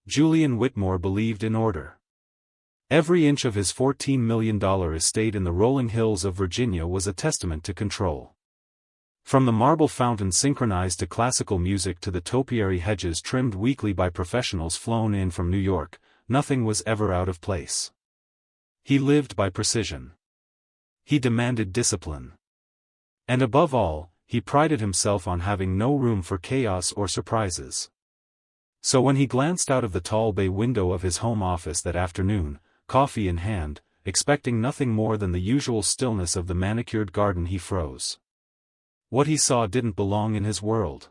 Julian Whitmore believed in order. Every inch of his $14 million estate in the rolling hills of Virginia was a testament to control. From the marble fountain synchronized to classical music to the topiary hedges trimmed weekly by professionals flown in from New York, nothing was ever out of place. He lived by precision. He demanded discipline. And above all, he prided himself on having no room for chaos or surprises. So when he glanced out of the tall bay window of his home office that afternoon, coffee in hand, expecting nothing more than the usual stillness of the manicured garden, he froze. What he saw didn't belong in his world.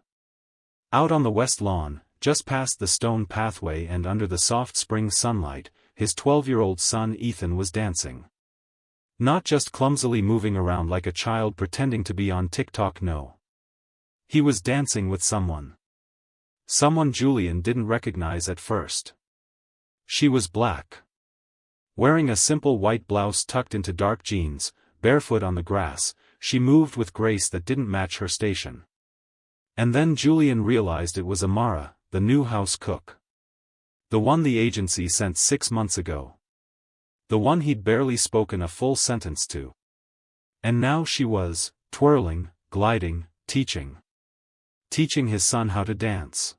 Out on the west lawn, just past the stone pathway and under the soft spring sunlight, his 12-year-old son Ethan was dancing. Not just clumsily moving around like a child pretending to be on TikTok, no. He was dancing with someone. Someone Julian didn't recognize at first. She was black. Wearing a simple white blouse tucked into dark jeans, barefoot on the grass, she moved with grace that didn't match her station. And then Julian realized it was Amara, the new house cook. The one the agency sent 6 months ago. The one he'd barely spoken a full sentence to. And now she was, twirling, gliding, teaching. Teaching his son how to dance.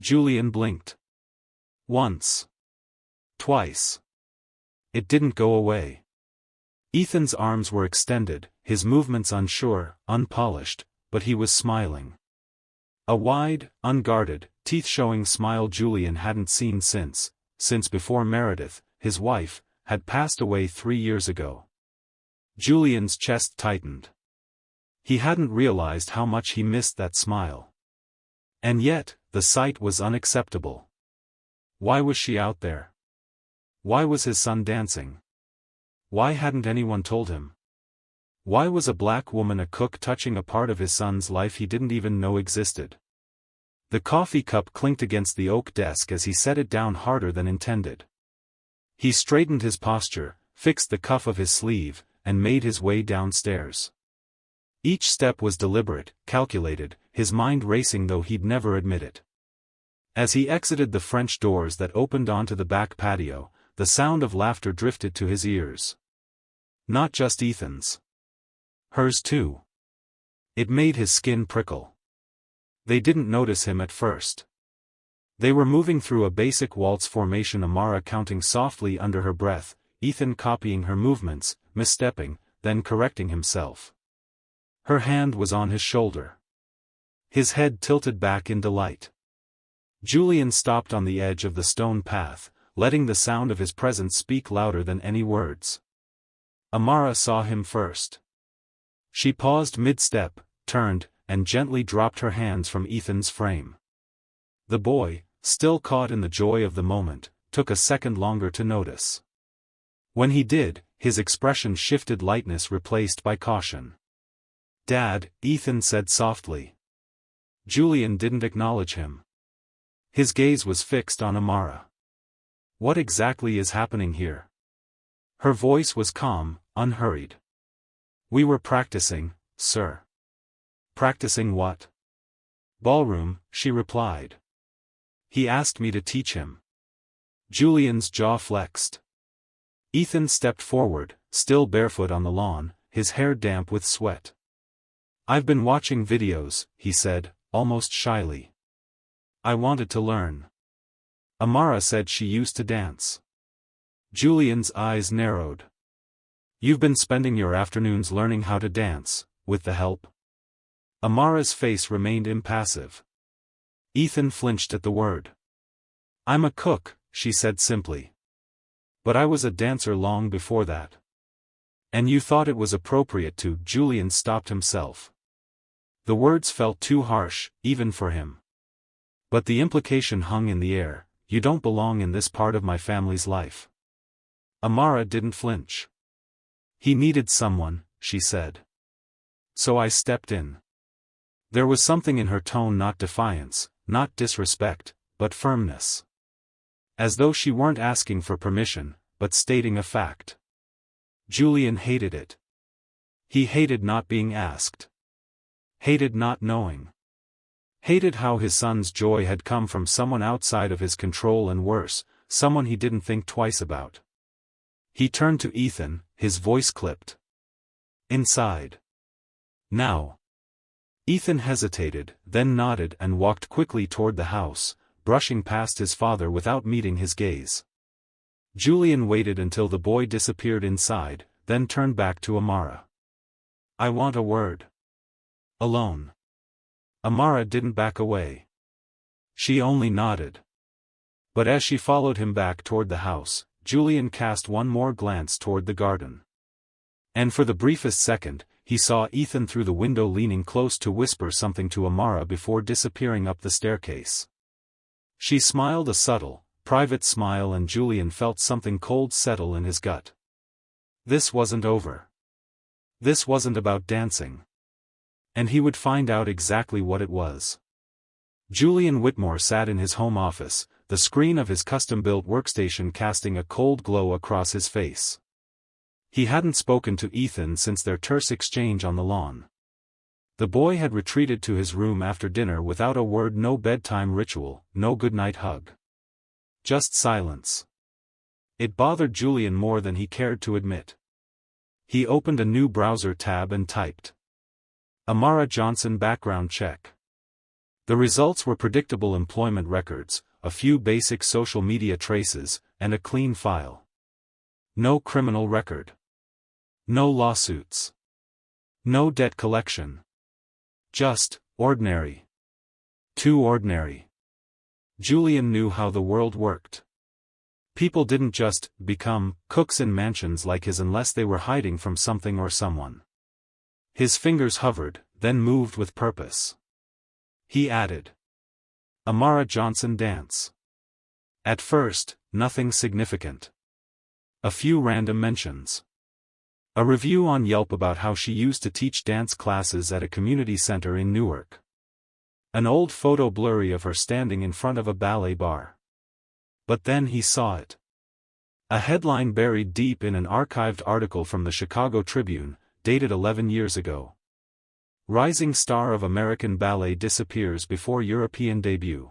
Julian blinked. Once. Twice. It didn't go away. Ethan's arms were extended, his movements unsure, unpolished, but he was smiling. A wide, unguarded, teeth-showing smile Julian hadn't seen since before Meredith, his wife, had passed away 3 years ago. Julian's chest tightened. He hadn't realized how much he missed that smile. And yet, the sight was unacceptable. Why was she out there? Why was his son dancing? Why hadn't anyone told him? Why was a black woman a cook touching a part of his son's life he didn't even know existed? The coffee cup clinked against the oak desk as he set it down harder than intended. He straightened his posture, fixed the cuff of his sleeve, and made his way downstairs. Each step was deliberate, calculated, his mind racing though he'd never admit it. As he exited the French doors that opened onto the back patio, the sound of laughter drifted to his ears. Not just Ethan's. Hers too. It made his skin prickle. They didn't notice him at first. They were moving through a basic waltz formation, Amara counting softly under her breath, Ethan copying her movements, misstepping, then correcting himself. Her hand was on his shoulder. His head tilted back in delight. Julian stopped on the edge of the stone path, letting the sound of his presence speak louder than any words. Amara saw him first. She paused mid-step, turned, and gently dropped her hands from Ethan's frame. The boy, still caught in the joy of the moment, took a second longer to notice. When he did, his expression shifted, lightness replaced by caution. "Dad," Ethan said softly. Julian didn't acknowledge him. His gaze was fixed on Amara. "What exactly is happening here?" Her voice was calm, unhurried. "We were practicing, sir." "Practicing what?" "Ballroom," she replied. "He asked me to teach him." Julian's jaw flexed. Ethan stepped forward, still barefoot on the lawn, his hair damp with sweat. "I've been watching videos," he said, almost shyly. "I wanted to learn." Amara said she used to dance. Julian's eyes narrowed. "You've been spending your afternoons learning how to dance, with the help?" Amara's face remained impassive. Ethan flinched at the word. "I'm a cook," she said simply. "But I was a dancer long before that." "And you thought it was appropriate to—" Julian stopped himself. The words felt too harsh, even for him. But the implication hung in the air: "You don't belong in this part of my family's life." Amara didn't flinch. "He needed someone," she said. "So I stepped in." There was something in her tone, not defiance, not disrespect, but firmness. As though she weren't asking for permission, but stating a fact. Julian hated it. He hated not being asked. Hated not knowing. Hated how his son's joy had come from someone outside of his control and worse, someone he didn't think twice about. He turned to Ethan, his voice clipped. Inside. Now. Ethan hesitated, then nodded and walked quickly toward the house, brushing past his father without meeting his gaze. Julian waited until the boy disappeared inside, then turned back to Amara. I want a word. Alone. Amara didn't back away. She only nodded. But as she followed him back toward the house, Julian cast one more glance toward the garden. And for the briefest second, he saw Ethan through the window leaning close to whisper something to Amara before disappearing up the staircase. She smiled a subtle, private smile and Julian felt something cold settle in his gut. This wasn't over. This wasn't about dancing. And he would find out exactly what it was. Julian Whitmore sat in his home office, the screen of his custom-built workstation casting a cold glow across his face. He hadn't spoken to Ethan since their terse exchange on the lawn. The boy had retreated to his room after dinner without a word, no bedtime ritual, no goodnight hug. Just silence. It bothered Julian more than he cared to admit. He opened a new browser tab and typed. Amara Johnson background check. The results were predictable employment records, a few basic social media traces, and a clean file. No criminal record. No lawsuits. No debt collection. Just, ordinary. Too ordinary. Julian knew how the world worked. People didn't just become cooks in mansions like his unless they were hiding from something or someone. His fingers hovered, then moved with purpose. He added. Amara Johnson dance. At first, nothing significant. A few random mentions. A review on Yelp about how she used to teach dance classes at a community center in Newark. An old photo blurry of her standing in front of a ballet bar. But then he saw it. A headline buried deep in an archived article from the Chicago Tribune, dated 11 years ago. Rising star of American ballet disappears before European debut.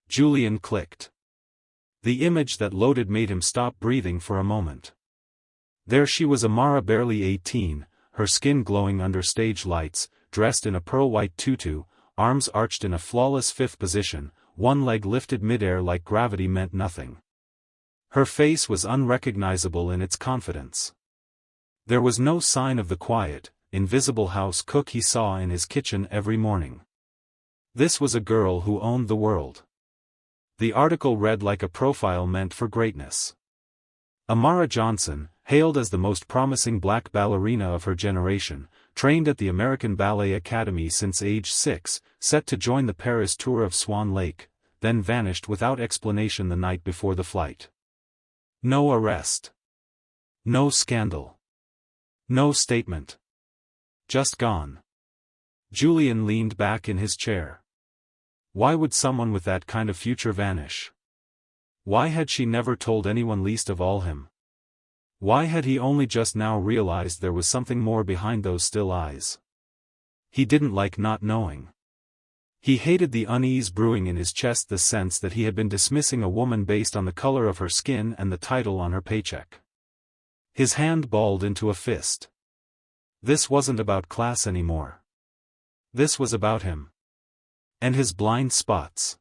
Julian clicked. The image that loaded made him stop breathing for a moment. There she was, Amara, barely 18, her skin glowing under stage lights, dressed in a pearl-white tutu, arms arched in a flawless fifth position, one leg lifted midair like gravity meant nothing. Her face was unrecognizable in its confidence. There was no sign of the quiet, invisible house cook he saw in his kitchen every morning. This was a girl who owned the world. The article read like a profile meant for greatness. Amara Johnson, hailed as the most promising black ballerina of her generation, trained at the American Ballet Academy since age 6, set to join the Paris tour of Swan Lake, then vanished without explanation the night before the flight. No arrest. No scandal. No statement. Just gone. Julian leaned back in his chair. Why would someone with that kind of future vanish? Why had she never told anyone, least of all him? Why had he only just now realized there was something more behind those still eyes? He didn't like not knowing. He hated the unease brewing in his chest, the sense that he had been dismissing a woman based on the color of her skin and the title on her paycheck. His hand balled into a fist. This wasn't about class anymore. This was about him. And his blind spots.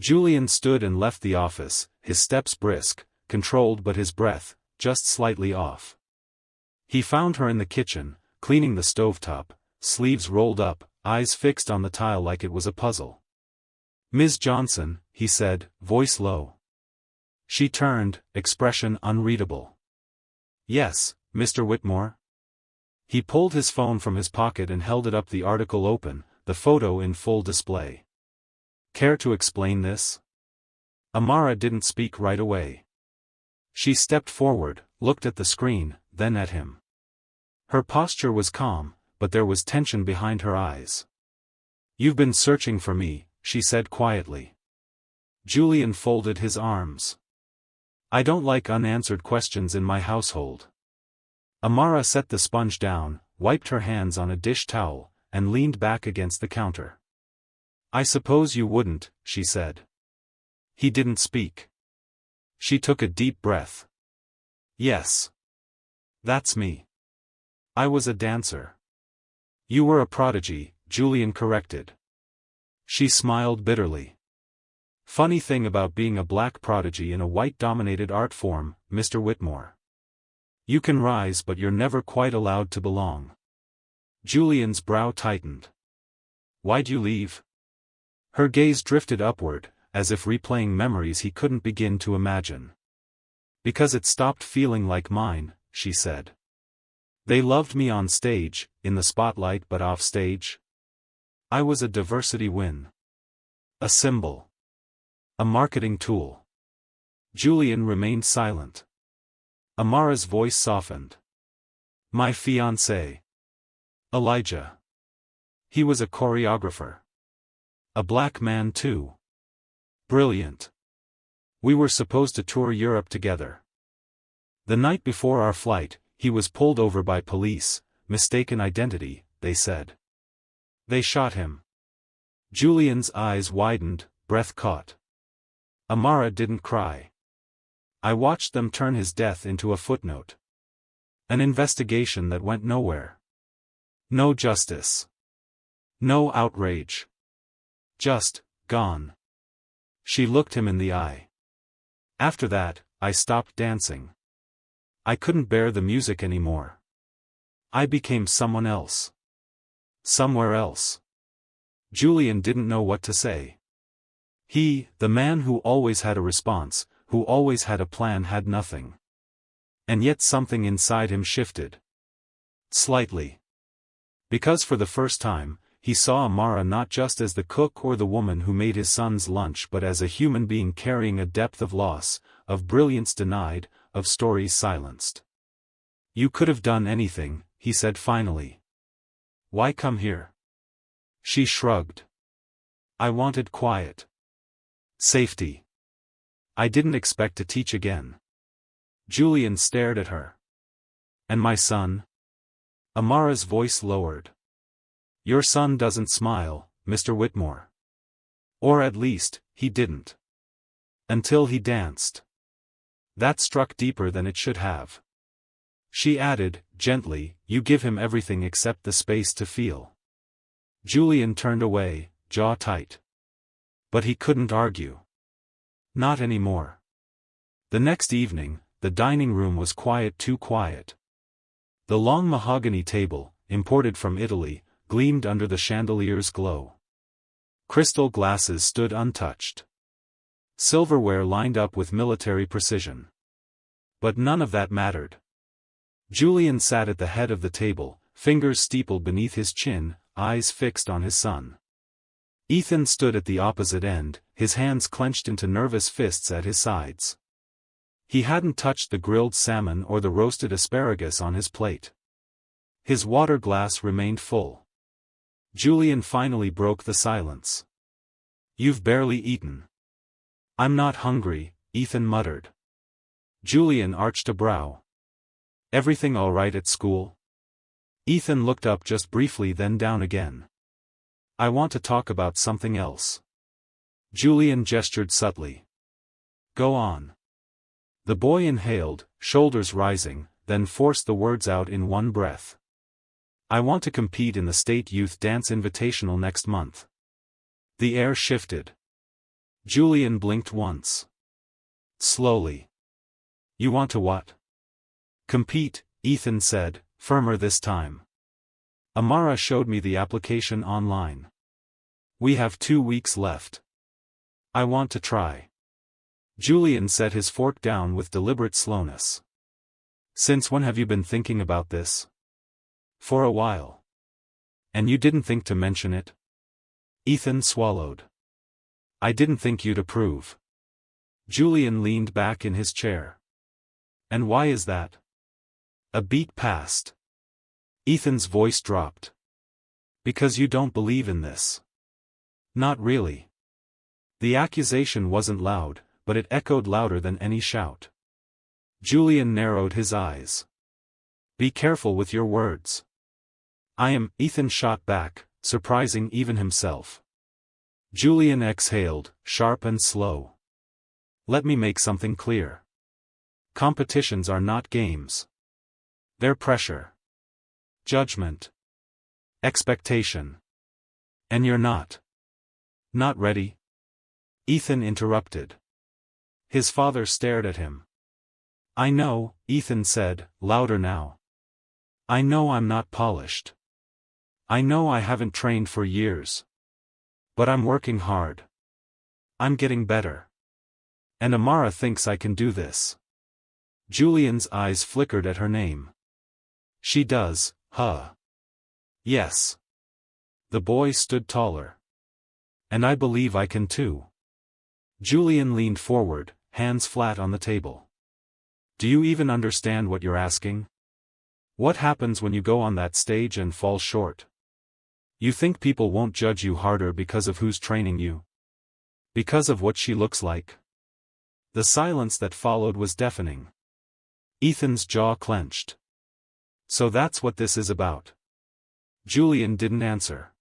Julian stood and left the office, his steps brisk, controlled, but his breath just slightly off. He found her in the kitchen, cleaning the stovetop, sleeves rolled up, eyes fixed on the tile like it was a puzzle. Ms. Johnson, he said, voice low. She turned, expression unreadable. Yes, Mr. Whitmore. He pulled his phone from his pocket and held it up, the article open, the photo in full display. Care to explain this? Amara didn't speak right away. She stepped forward, looked at the screen, then at him. Her posture was calm, but there was tension behind her eyes. You've been searching for me, she said quietly. Julian folded his arms. I don't like unanswered questions in my household. Amara set the sponge down, wiped her hands on a dish towel, and leaned back against the counter. I suppose you wouldn't, she said. He didn't speak. She took a deep breath. Yes. That's me. I was a dancer. You were a prodigy, Julian corrected. She smiled bitterly. Funny thing about being a black prodigy in a white-dominated art form, Mr. Whitmore. You can rise but you're never quite allowed to belong. Julian's brow tightened. Why'd you leave? Her gaze drifted upward, as if replaying memories he couldn't begin to imagine. Because it stopped feeling like mine, she said. They loved me on stage, in the spotlight but off stage. I was a diversity win. A symbol. A marketing tool. Julian remained silent. Amara's voice softened. My fiancé. Elijah. He was a choreographer. A black man too. Brilliant. We were supposed to tour Europe together. The night before our flight, he was pulled over by police, mistaken identity, they said. They shot him. Julian's eyes widened, breath caught. Amara didn't cry. I watched them turn his death into a footnote. An investigation that went nowhere. No justice. No outrage. Just, gone. She looked him in the eye. After that, I stopped dancing. I couldn't bear the music anymore. I became someone else. Somewhere else. Julian didn't know what to say. He, the man who always had a response, who always had a plan, had nothing. And yet something inside him shifted. Slightly. Because for the first time, he saw Amara not just as the cook or the woman who made his son's lunch but as a human being carrying a depth of loss, of brilliance denied, of stories silenced. You could have done anything, he said finally. Why come here? She shrugged. I wanted quiet. Safety. I didn't expect to teach again. Julian stared at her. And my son? Amara's voice lowered. Your son doesn't smile, Mr. Whitmore. Or at least, he didn't. Until he danced. That struck deeper than it should have. She added, gently, you give him everything except the space to feel. Julian turned away, jaw tight. But he couldn't argue. Not anymore. The next evening, the dining room was quiet, too quiet. The long mahogany table, imported from Italy, gleamed under the chandelier's glow. Crystal glasses stood untouched. Silverware lined up with military precision. But none of that mattered. Julian sat at the head of the table, fingers steepled beneath his chin, eyes fixed on his son. Ethan stood at the opposite end, his hands clenched into nervous fists at his sides. He hadn't touched the grilled salmon or the roasted asparagus on his plate. His water glass remained full. Julian finally broke the silence. You've barely eaten. I'm not hungry, Ethan muttered. Julian arched a brow. Everything all right at school? Ethan looked up just briefly, then down again. I want to talk about something else. Julian gestured subtly. Go on. The boy inhaled, shoulders rising, then forced the words out in one breath. I want to compete in the State Youth Dance Invitational next month. The air shifted. Julian blinked once. Slowly. You want to what? Compete, Ethan said, firmer this time. Amara showed me the application online. We have 2 weeks left. I want to try. Julian set his fork down with deliberate slowness. Since when have you been thinking about this? For a while. And you didn't think to mention it? Ethan swallowed. I didn't think you'd approve. Julian leaned back in his chair. And why is that? A beat passed. Ethan's voice dropped. Because you don't believe in this. Not really. The accusation wasn't loud, but it echoed louder than any shout. Julian narrowed his eyes. Be careful with your words. Ethan shot back, surprising even himself. Julian exhaled, sharp and slow. Let me make something clear. Competitions are not games. They're pressure. Judgment. Expectation. And you're not. Not ready? Ethan interrupted. His father stared at him. I know, Ethan said, louder now. I know I'm not polished. I know I haven't trained for years. But I'm working hard. I'm getting better. And Amara thinks I can do this. Julian's eyes flickered at her name. She does, huh? Yes. The boy stood taller. And I believe I can too. Julian leaned forward, hands flat on the table. Do you even understand what you're asking? What happens when you go on that stage and fall short? You think people won't judge you harder because of who's training you? Because of what she looks like? The silence that followed was deafening. Ethan's jaw clenched. So that's what this is about. Julian didn't answer.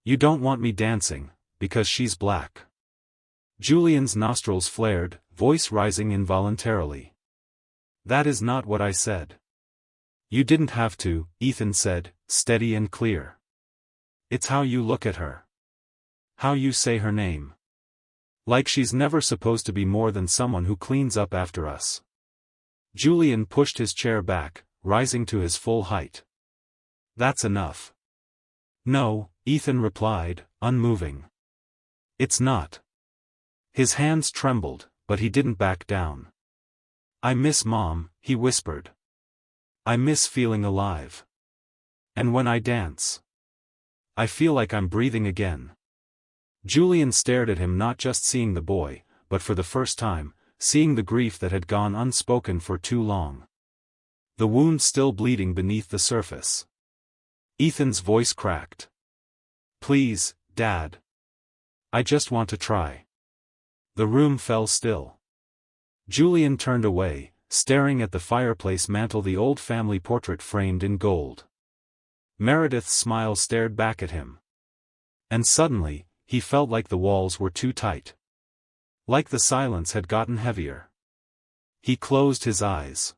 You don't want me dancing, because she's black. Julian's nostrils flared, voice rising involuntarily. That is not what I said. You didn't have to, Ethan said, steady and clear. It's how you look at her. How you say her name. Like she's never supposed to be more than someone who cleans up after us. Julian pushed his chair back, rising to his full height. That's enough. No, Ethan replied, unmoving. It's not. His hands trembled, but he didn't back down. I miss Mom, he whispered. I miss feeling alive. And when I dance, I feel like I'm breathing again. Julian stared at him, not just seeing the boy, but for the first time, seeing the grief that had gone unspoken for too long. The wound still bleeding beneath the surface. Ethan's voice cracked. Please, Dad. I just want to try. The room fell still. Julian turned away, staring at the fireplace mantel, the old family portrait framed in gold. Meredith's smile stared back at him. And suddenly, he felt like the walls were too tight. Like the silence had gotten heavier. He closed his eyes.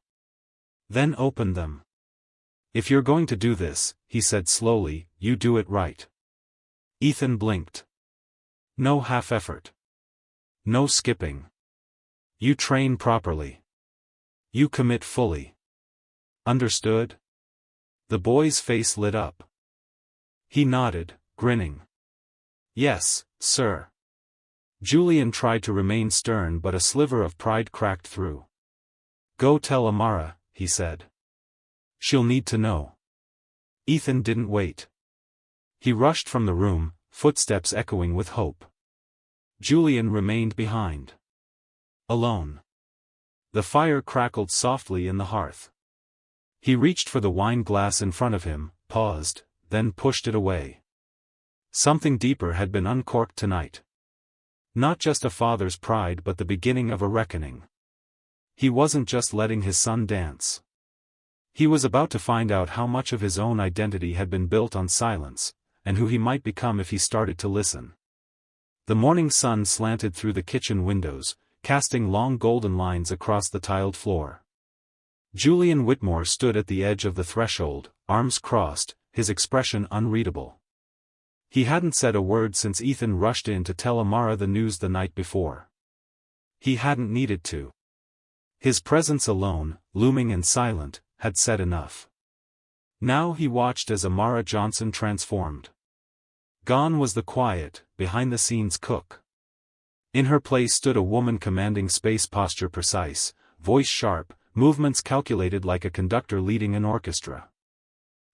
Then opened them. If you're going to do this, he said slowly, you do it right. Ethan blinked. No half effort. No skipping. You train properly. You commit fully. Understood? The boy's face lit up. He nodded, grinning. Yes, sir. Julian tried to remain stern, but a sliver of pride cracked through. Go tell Amara, he said. She'll need to know. Ethan didn't wait. He rushed from the room, footsteps echoing with hope. Julian remained behind. Alone. The fire crackled softly in the hearth. He reached for the wine glass in front of him, paused, then pushed it away. Something deeper had been uncorked tonight. Not just a father's pride, but the beginning of a reckoning. He wasn't just letting his son dance. He was about to find out how much of his own identity had been built on silence, and who he might become if he started to listen. The morning sun slanted through the kitchen windows, casting long golden lines across the tiled floor. Julian Whitmore stood at the edge of the threshold, arms crossed, his expression unreadable. He hadn't said a word since Ethan rushed in to tell Amara the news the night before. He hadn't needed to. His presence alone, looming and silent, had said enough. Now he watched as Amara Johnson transformed. Gone was the quiet, behind-the-scenes cook. In her place stood a woman commanding space, posture precise, voice sharp, movements calculated like a conductor leading an orchestra.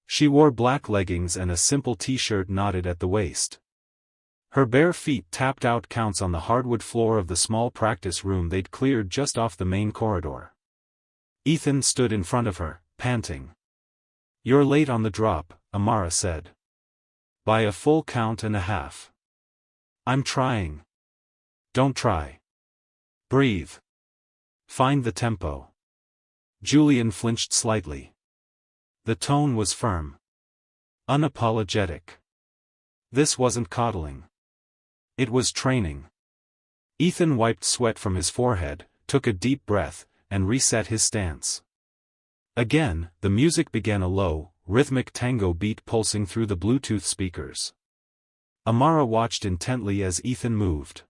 She wore black leggings and a simple t-shirt knotted at the waist. Her bare feet tapped out counts on the hardwood floor of the small practice room they'd cleared just off the main corridor. Ethan stood in front of her, panting. You're late on the drop, Amara said. By a full count and a half. I'm trying. Don't try. Breathe. Find the tempo. Julian flinched slightly. The tone was firm. Unapologetic. This wasn't coddling. It was training. Ethan wiped sweat from his forehead, took a deep breath, and reset his stance. Again, the music began, a low, rhythmic tango beat pulsing through the Bluetooth speakers. Amara watched intently as Ethan moved.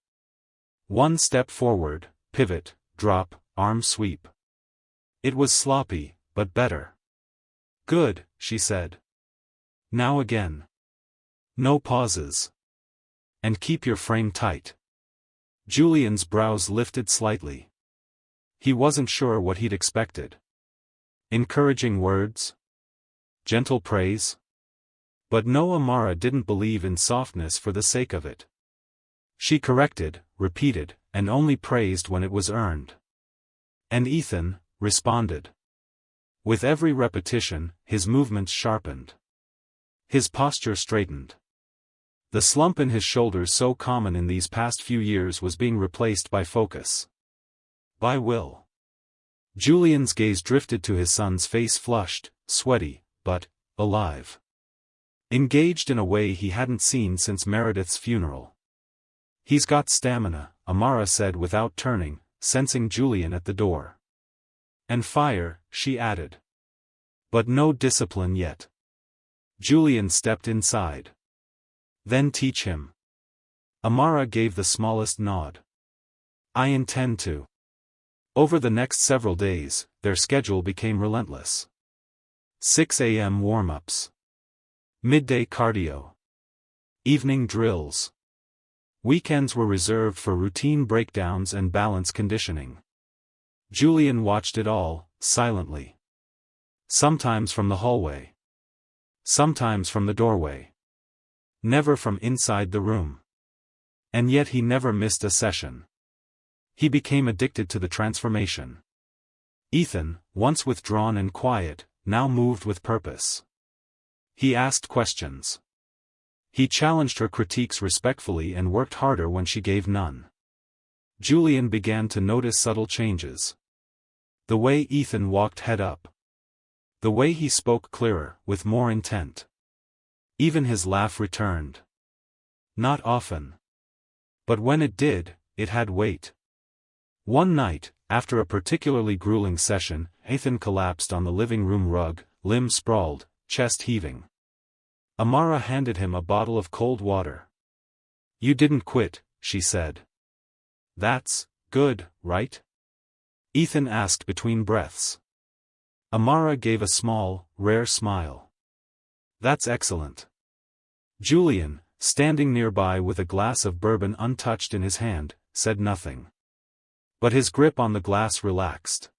One step forward, pivot, drop, arm sweep. It was sloppy, but better. Good, she said. Now again. No pauses. And keep your frame tight. Julian's brows lifted slightly. He wasn't sure what he'd expected. Encouraging words? Gentle praise? But no, Amara didn't believe in softness for the sake of it. She corrected, repeated, and only praised when it was earned. And Ethan responded. With every repetition, his movements sharpened. His posture straightened. The slump in his shoulders, so common in these past few years, was being replaced by focus. By will. Julian's gaze drifted to his son's face, flushed, sweaty, but alive. Engaged in a way he hadn't seen since Meredith's funeral. He's got stamina, Amara said without turning, sensing Julian at the door. And fire, she added. But no discipline yet. Julian stepped inside. Then teach him. Amara gave the smallest nod. I intend to. Over the next several days, their schedule became relentless. 6 a.m. warm-ups. Midday cardio. Evening drills. Weekends were reserved for routine breakdowns and balance conditioning. Julian watched it all, silently. Sometimes from the hallway. Sometimes from the doorway. Never from inside the room. And yet he never missed a session. He became addicted to the transformation. Ethan, once withdrawn and quiet, now moved with purpose. He asked questions. He challenged her critiques respectfully and worked harder when she gave none. Julian began to notice subtle changes. The way Ethan walked head up. The way he spoke clearer, with more intent. Even his laugh returned. Not often. But when it did, it had weight. One night, after a particularly grueling session, Ethan collapsed on the living room rug, limbs sprawled, chest heaving. Amara handed him a bottle of cold water. You didn't quit, she said. That's good, right? Ethan asked between breaths. Amara gave a small, rare smile. That's excellent. Julian, standing nearby with a glass of bourbon untouched in his hand, said nothing. But his grip on the glass relaxed.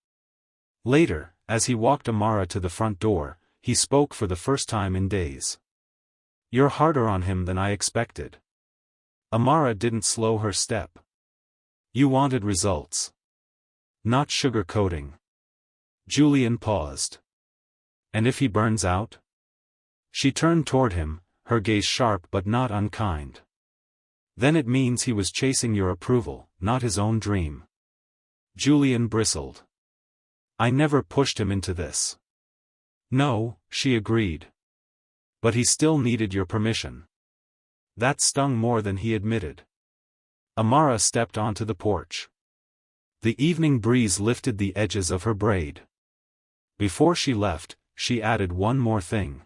Later, as he walked Amara to the front door, he spoke for the first time in days. You're harder on him than I expected. Amara didn't slow her step. You wanted results. Not sugarcoating. Julian paused. And if he burns out? She turned toward him, her gaze sharp but not unkind. Then it means he was chasing your approval, not his own dream. Julian bristled. I never pushed him into this. No, she agreed. But he still needed your permission. That stung more than he admitted. Amara stepped onto the porch. The evening breeze lifted the edges of her braid. Before she left, she added one more thing.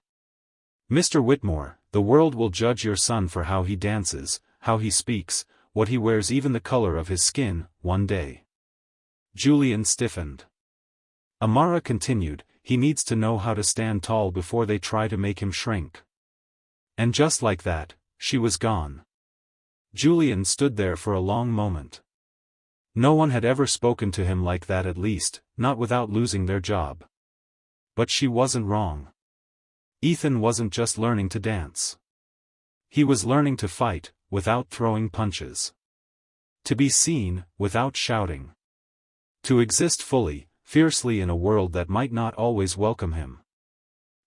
Mr. Whitmore, the world will judge your son for how he dances, how he speaks, what he wears, even the color of his skin, one day. Julian stiffened. Amara continued, he needs to know how to stand tall before they try to make him shrink. And just like that, she was gone. Julian stood there for a long moment. No one had ever spoken to him like that, at least, not without losing their job. But she wasn't wrong. Ethan wasn't just learning to dance. He was learning to fight, without throwing punches. To be seen, without shouting. To exist fully, fiercely in a world that might not always welcome him.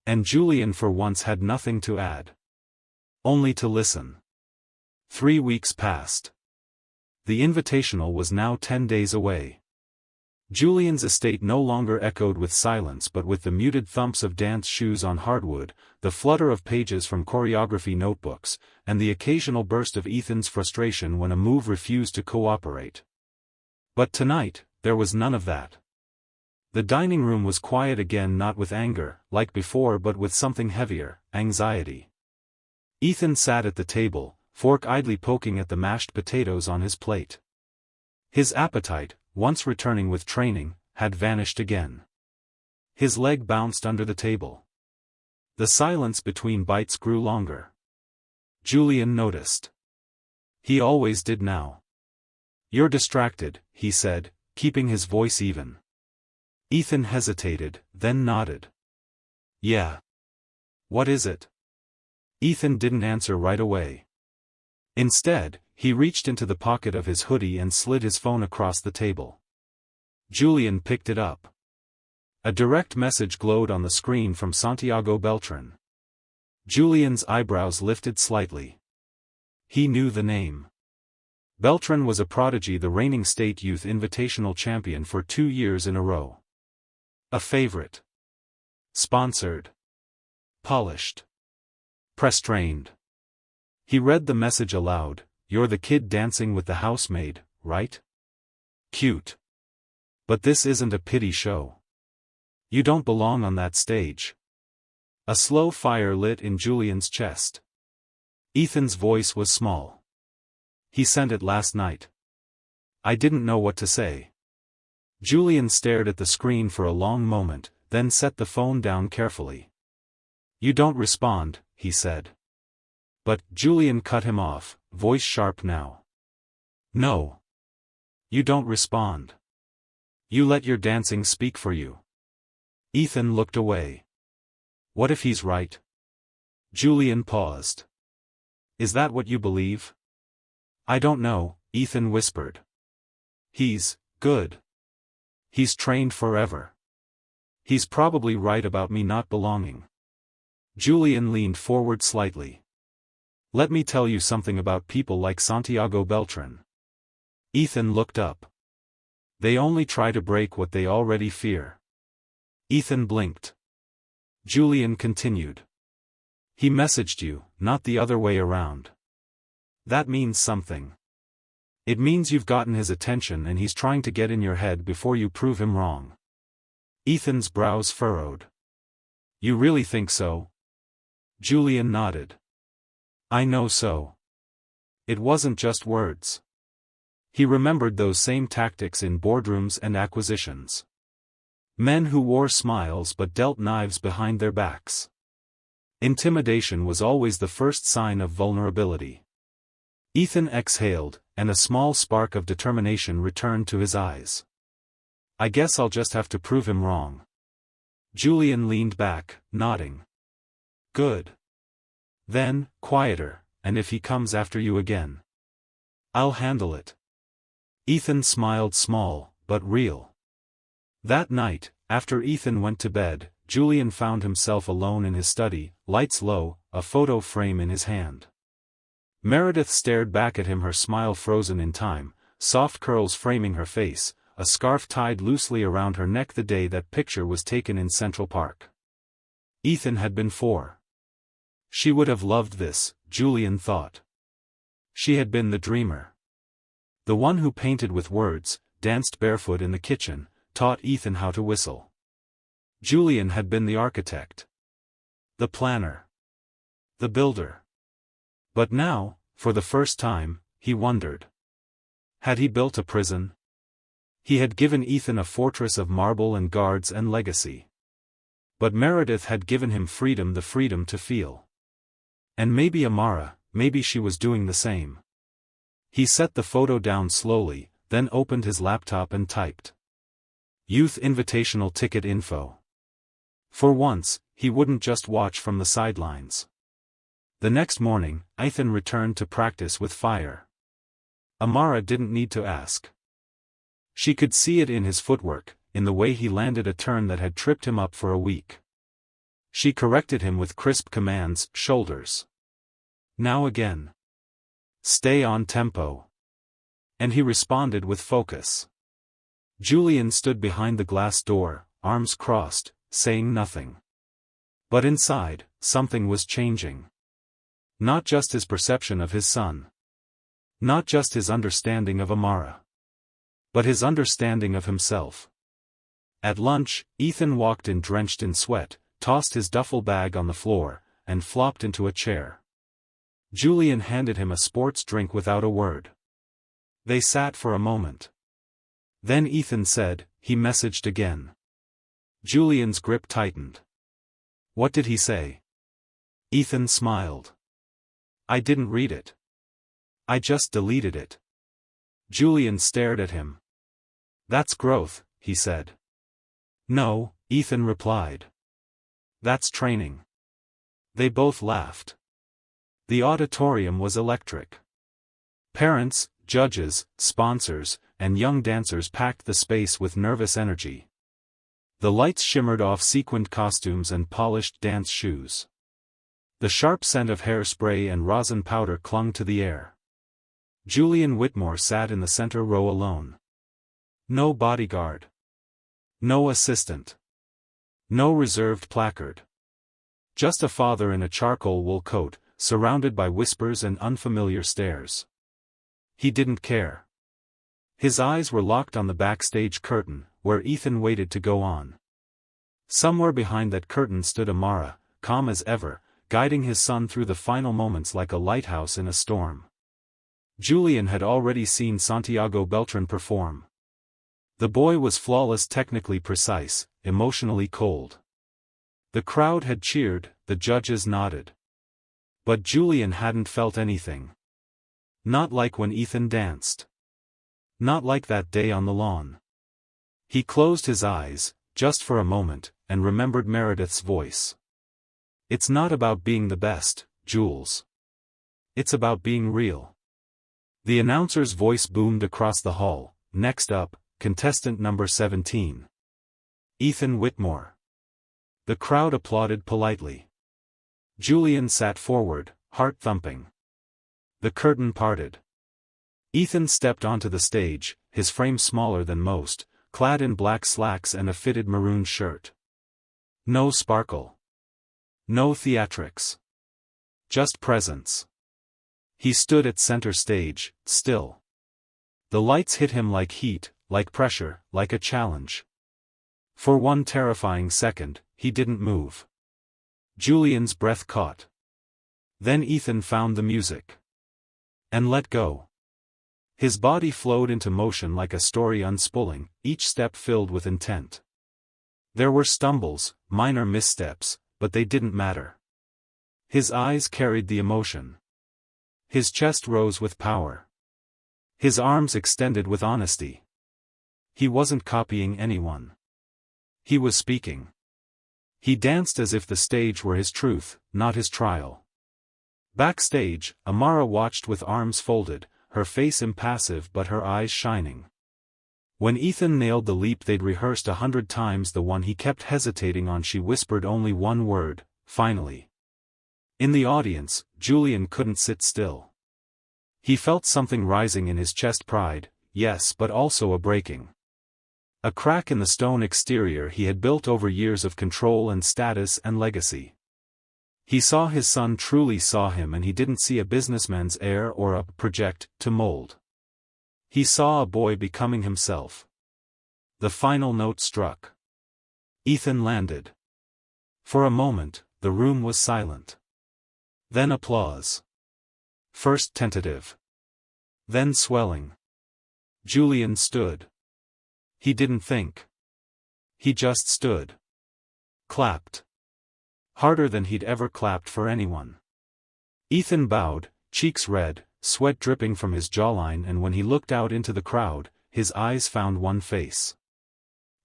And Julian for once had nothing to add. Only to listen. 3 weeks passed. The invitational was now 10 days away. Julian's estate no longer echoed with silence but with the muted thumps of dance shoes on hardwood, the flutter of pages from choreography notebooks, and the occasional burst of Ethan's frustration when a move refused to cooperate. But tonight, there was none of that. The dining room was quiet again, not with anger, like before, but with something heavier, anxiety. Ethan sat at the table, fork idly poking at the mashed potatoes on his plate. His appetite, once returning with training, had vanished again. His leg bounced under the table. The silence between bites grew longer. Julian noticed. He always did now. "You're distracted," he said, keeping his voice even. Ethan hesitated, then nodded. "Yeah. What is it?" Ethan didn't answer right away. Instead, he reached into the pocket of his hoodie and slid his phone across the table. Julian picked it up. A direct message glowed on the screen from Santiago Beltran. Julian's eyebrows lifted slightly. He knew the name. Beltran was a prodigy, the reigning state youth invitational champion for 2 years in a row. A favorite. Sponsored. Polished. Press-trained. He read the message aloud. "You're the kid dancing with the housemaid, right? Cute. But this isn't a pity show. You don't belong on that stage." A slow fire lit in Julian's chest. Ethan's voice was small. "He sent it last night. I didn't know what to say." Julian stared at the screen for a long moment, then set the phone down carefully. "You don't respond," he said. "But," Julian cut him off, voice sharp now. "No. You don't respond. You let your dancing speak for you." Ethan looked away. "What if he's right?" Julian paused. "Is that what you believe?" "I don't know," Ethan whispered. "He's good. He's trained forever. He's probably right about me not belonging." Julian leaned forward slightly. "Let me tell you something about people like Santiago Beltran." Ethan looked up. "They only try to break what they already fear." Ethan blinked. Julian continued. "He messaged you, not the other way around. That means something. It means you've gotten his attention and he's trying to get in your head before you prove him wrong." Ethan's brows furrowed. "You really think so?" Julian nodded. "I know so. It wasn't just words." He remembered those same tactics in boardrooms and acquisitions. Men who wore smiles but dealt knives behind their backs. Intimidation was always the first sign of vulnerability. Ethan exhaled, and a small spark of determination returned to his eyes. "I guess I'll just have to prove him wrong." Julian leaned back, nodding. "Good. Then, quieter, and if he comes after you again, I'll handle it." Ethan smiled, small, but real. That night, after Ethan went to bed, Julian found himself alone in his study, lights low, a photo frame in his hand. Meredith stared back at him, her smile frozen in time, soft curls framing her face, a scarf tied loosely around her neck. The day that picture was taken in Central Park. Ethan had been 4. She would have loved this, Julian thought. She had been the dreamer. The one who painted with words, danced barefoot in the kitchen, taught Ethan how to whistle. Julian had been the architect. The planner. The builder. But now, for the first time, he wondered. Had he built a prison? He had given Ethan a fortress of marble and guards and legacy. But Meredith had given him freedom, the freedom to feel. And maybe Amara, maybe she was doing the same. He set the photo down slowly, then opened his laptop and typed. Youth Invitational Ticket Info. For once, he wouldn't just watch from the sidelines. The next morning, Ethan returned to practice with fire. Amara didn't need to ask. She could see it in his footwork, in the way he landed a turn that had tripped him up for a week. She corrected him with crisp commands, shoulders. Now again. Stay on tempo. And he responded with focus. Julian stood behind the glass door, arms crossed, saying nothing. But inside, something was changing. Not just his perception of his son. Not just his understanding of Amara. But his understanding of himself. At lunch, Ethan walked in drenched in sweat, tossed his duffel bag on the floor, and flopped into a chair. Julian handed him a sports drink without a word. They sat for a moment. Then Ethan said, he messaged again. Julian's grip tightened. What did he say? Ethan smiled. I didn't read it. I just deleted it. Julian stared at him. That's growth, he said. No, Ethan replied. That's training. They both laughed. The auditorium was electric. Parents, judges, sponsors, and young dancers packed the space with nervous energy. The lights shimmered off sequined costumes and polished dance shoes. The sharp scent of hairspray and rosin powder clung to the air. Julian Whitmore sat in the center row alone. No bodyguard. No assistant. No reserved placard. Just a father in a charcoal wool coat, surrounded by whispers and unfamiliar stares. He didn't care. His eyes were locked on the backstage curtain, where Ethan waited to go on. Somewhere behind that curtain stood Amara, calm as ever, guiding his son through the final moments like a lighthouse in a storm. Julian had already seen Santiago Beltran perform. The boy was flawless, technically precise, emotionally cold. The crowd had cheered, the judges nodded. But Julian hadn't felt anything. Not like when Ethan danced. Not like that day on the lawn. He closed his eyes, just for a moment, and remembered Meredith's voice. It's not about being the best, Jules. It's about being real. The announcer's voice boomed across the hall. Next up, contestant number 17. Ethan Whitmore. The crowd applauded politely. Julian sat forward, heart thumping. The curtain parted. Ethan stepped onto the stage, his frame smaller than most, clad in black slacks and a fitted maroon shirt. No sparkle. No theatrics. Just presence. He stood at center stage, still. The lights hit him like heat, like pressure, like a challenge. For one terrifying second, he didn't move. Julian's breath caught. Then Ethan found the music. And let go. His body flowed into motion like a story unspooling, each step filled with intent. There were stumbles, minor missteps, but they didn't matter. His eyes carried the emotion. His chest rose with power. His arms extended with honesty. He wasn't copying anyone. He was speaking. He danced as if the stage were his truth, not his trial. Backstage, Amara watched with arms folded, her face impassive but her eyes shining. When Ethan nailed the leap they'd rehearsed 100 times, the one he kept hesitating on, she whispered only one word, finally. In the audience, Julian couldn't sit still. He felt something rising in his chest, pride, yes, but also a breaking. A crack in the stone exterior he had built over years of control and status and legacy. He saw his son, truly saw him, and he didn't see a businessman's heir or a project to mold. He saw a boy becoming himself. The final note struck. Ethan landed. For a moment, the room was silent. Then applause. First tentative. Then swelling. Julian stood. He didn't think. He just stood. Clapped. Harder than he'd ever clapped for anyone. Ethan bowed, cheeks red, sweat dripping from his jawline, and when he looked out into the crowd, his eyes found one face.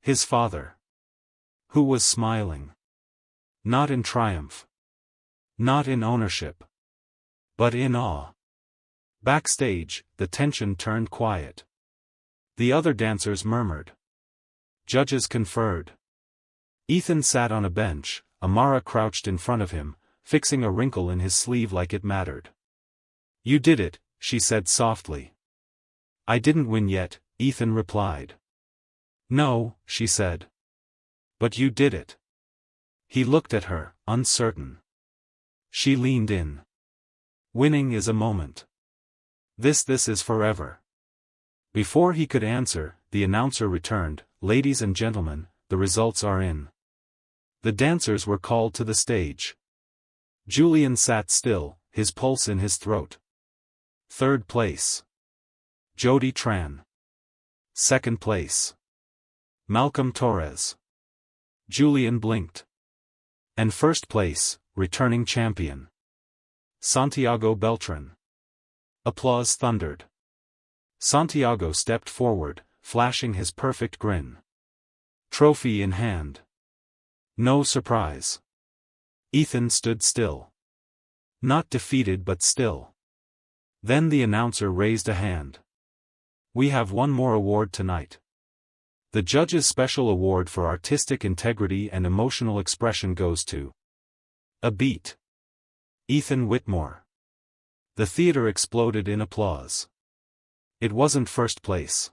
His father. Who was smiling. Not in triumph. Not in ownership. But in awe. Backstage, the tension turned quiet. The other dancers murmured. Judges conferred. Ethan sat on a bench, Amara crouched in front of him, fixing a wrinkle in his sleeve like it mattered. You did it, she said softly. I didn't win yet, Ethan replied. No, she said. But you did it. He looked at her, uncertain. She leaned in. Winning is a moment. This is forever. Before he could answer, the announcer returned. Ladies and gentlemen, the results are in. The dancers were called to the stage. Julian sat still, his pulse in his throat. Third place. Jody Tran. Second place. Malcolm Torres. Julian blinked. And first place, returning champion. Santiago Beltran. Applause thundered. Santiago stepped forward, flashing his perfect grin. Trophy in hand. No surprise. Ethan stood still. Not defeated but still. Then the announcer raised a hand. We have one more award tonight. The judge's special award for artistic integrity and emotional expression goes to a beat. Ethan Whitmore. The theater exploded in applause. It wasn't first place.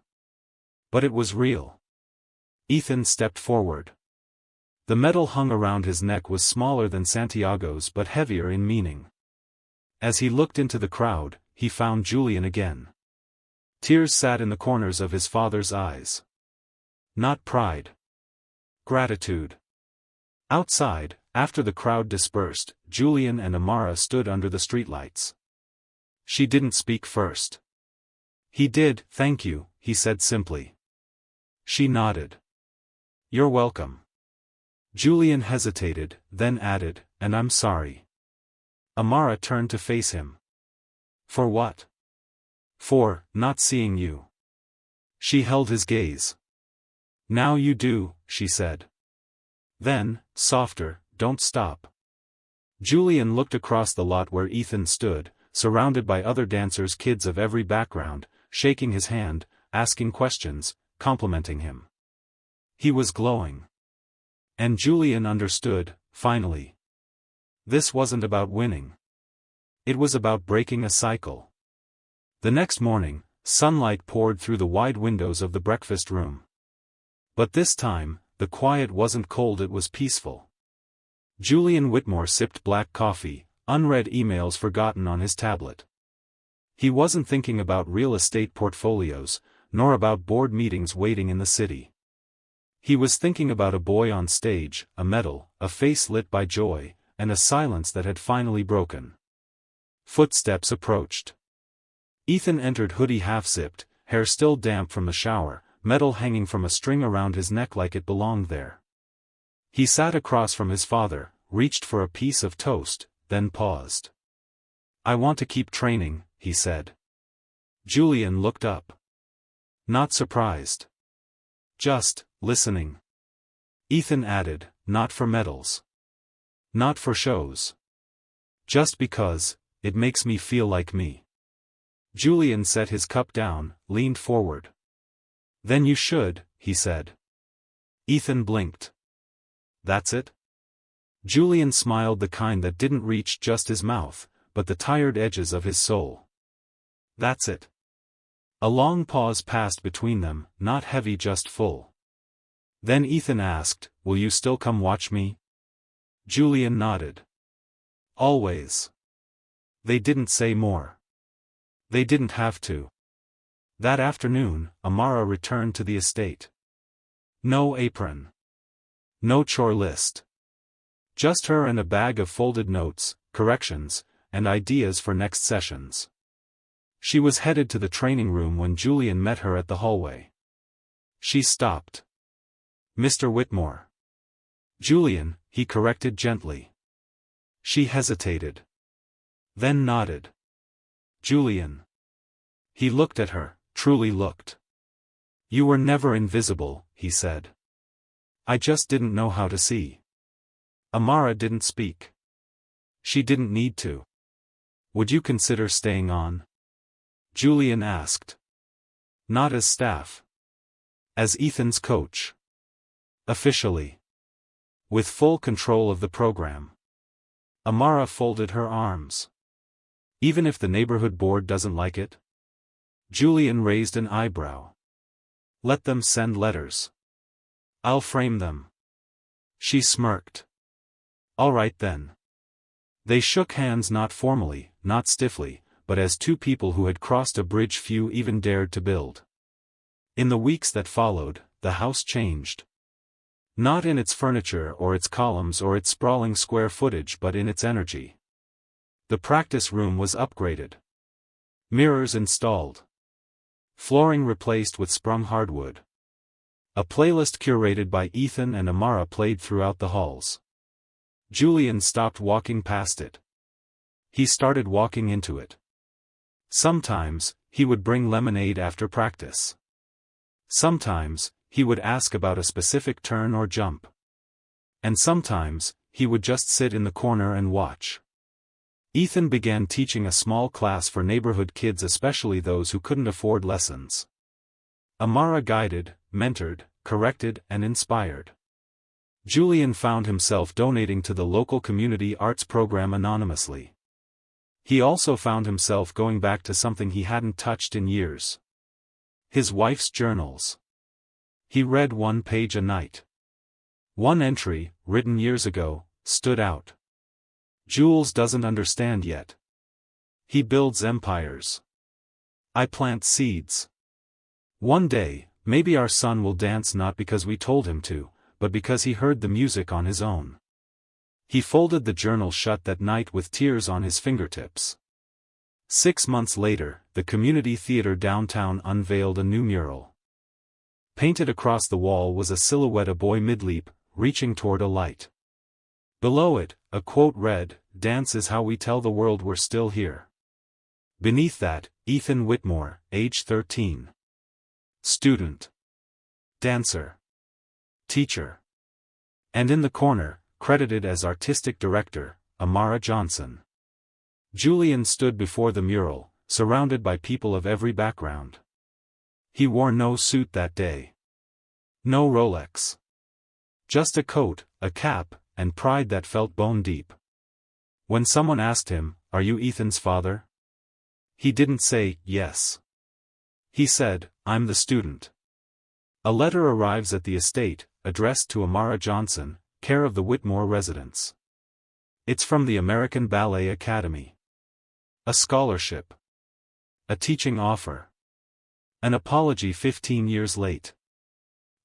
But it was real. Ethan stepped forward. The medal hung around his neck was smaller than Santiago's but heavier in meaning. As he looked into the crowd, he found Julian again. Tears sat in the corners of his father's eyes. Not pride. Gratitude. Outside, after the crowd dispersed, Julian and Amara stood under the streetlights. She didn't speak first. He did, thank you, he said simply. She nodded. You're welcome. Julian hesitated, then added, and I'm sorry. Amara turned to face him. For what? For not seeing you. She held his gaze. Now you do, she said. Then, softer, don't stop. Julian looked across the lot where Ethan stood, surrounded by other dancers, kids of every background, shaking his hand, asking questions, complimenting him. He was glowing. And Julian understood, finally. This wasn't about winning. It was about breaking a cycle. The next morning, sunlight poured through the wide windows of the breakfast room. But this time, the quiet wasn't cold, it was peaceful. Julian Whitmore sipped black coffee, unread emails forgotten on his tablet. He wasn't thinking about real estate portfolios, nor about board meetings waiting in the city. He was thinking about a boy on stage, a medal, a face lit by joy, and a silence that had finally broken. Footsteps approached. Ethan entered, hoodie half-zipped, hair still damp from the shower, medal hanging from a string around his neck like it belonged there. He sat across from his father, reached for a piece of toast, then paused. I want to keep training, he said. Julian looked up. Not surprised. Just listening. Ethan added, not for medals. Not for shows. Just because, it makes me feel like me. Julian set his cup down, leaned forward. Then you should, he said. Ethan blinked. That's it? Julian smiled, the kind that didn't reach just his mouth, but the tired edges of his soul. That's it. A long pause passed between them, not heavy, just full. Then Ethan asked, will you still come watch me? Julian nodded. Always. They didn't say more. They didn't have to. That afternoon, Amara returned to the estate. No apron. No chore list. Just her and a bag of folded notes, corrections, and ideas for next sessions. She was headed to the training room when Julian met her at the hallway. She stopped. Mr. Whitmore. Julian, he corrected gently. She hesitated. Then nodded. Julian. He looked at her, truly looked. You were never invisible, he said. I just didn't know how to see. Amara didn't speak. She didn't need to. Would you consider staying on? Julian asked. Not as staff. As Ethan's coach. Officially. With full control of the program. Amara folded her arms. Even if the neighborhood board doesn't like it? Julian raised an eyebrow. Let them send letters. I'll frame them. She smirked. All right then. They shook hands, not formally, not stiffly, but as two people who had crossed a bridge few even dared to build. In the weeks that followed, the house changed. Not in its furniture or its columns or its sprawling square footage, but in its energy. The practice room was upgraded. Mirrors installed. Flooring replaced with sprung hardwood. A playlist curated by Ethan and Amara played throughout the halls. Julian stopped walking past it. He started walking into it. Sometimes, he would bring lemonade after practice. Sometimes, he would ask about a specific turn or jump. And sometimes, he would just sit in the corner and watch. Ethan began teaching a small class for neighborhood kids, especially those who couldn't afford lessons. Amara guided, mentored, corrected, and inspired. Julian found himself donating to the local community arts program anonymously. He also found himself going back to something he hadn't touched in years. His wife's journals. He read one page a night. One entry, written years ago, stood out. Jules doesn't understand yet. He builds empires. I plant seeds. One day, maybe our son will dance not because we told him to, but because he heard the music on his own. He folded the journal shut that night with tears on his fingertips. 6 months later, the community theater downtown unveiled a new mural. Painted across the wall was a silhouette, a boy mid-leap, reaching toward a light. Below it, a quote read, "Dance is how we tell the world we're still here." Beneath that, Ethan Whitmore, age 13. Student. Dancer. Teacher. And in the corner, credited as artistic director, Amara Johnson. Julian stood before the mural, surrounded by people of every background. He wore no suit that day. No Rolex. Just a coat, a cap, and pride that felt bone deep. When someone asked him, "Are you Ethan's father?" he didn't say, "Yes." He said, "I'm the student." A letter arrives at the estate, addressed to Amara Johnson, care of the Whitmore residence. It's from the American Ballet Academy. A scholarship. A teaching offer. An apology 15 years late.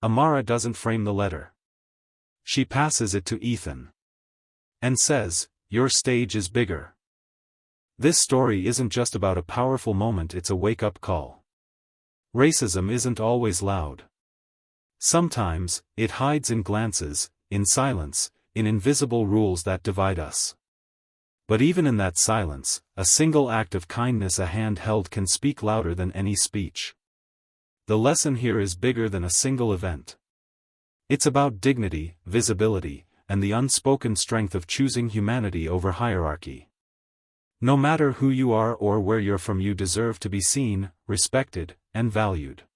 Amara doesn't frame the letter. She passes it to Ethan. And says, "Your stage is bigger." This story isn't just about a powerful moment, it's a wake-up call. Racism isn't always loud. Sometimes, it hides in glances, in silence, in invisible rules that divide us. But even in that silence, a single act of kindness, a hand held, can speak louder than any speech. The lesson here is bigger than a single event. It's about dignity, visibility, and the unspoken strength of choosing humanity over hierarchy. No matter who you are or where you're from, you deserve to be seen, respected, and valued.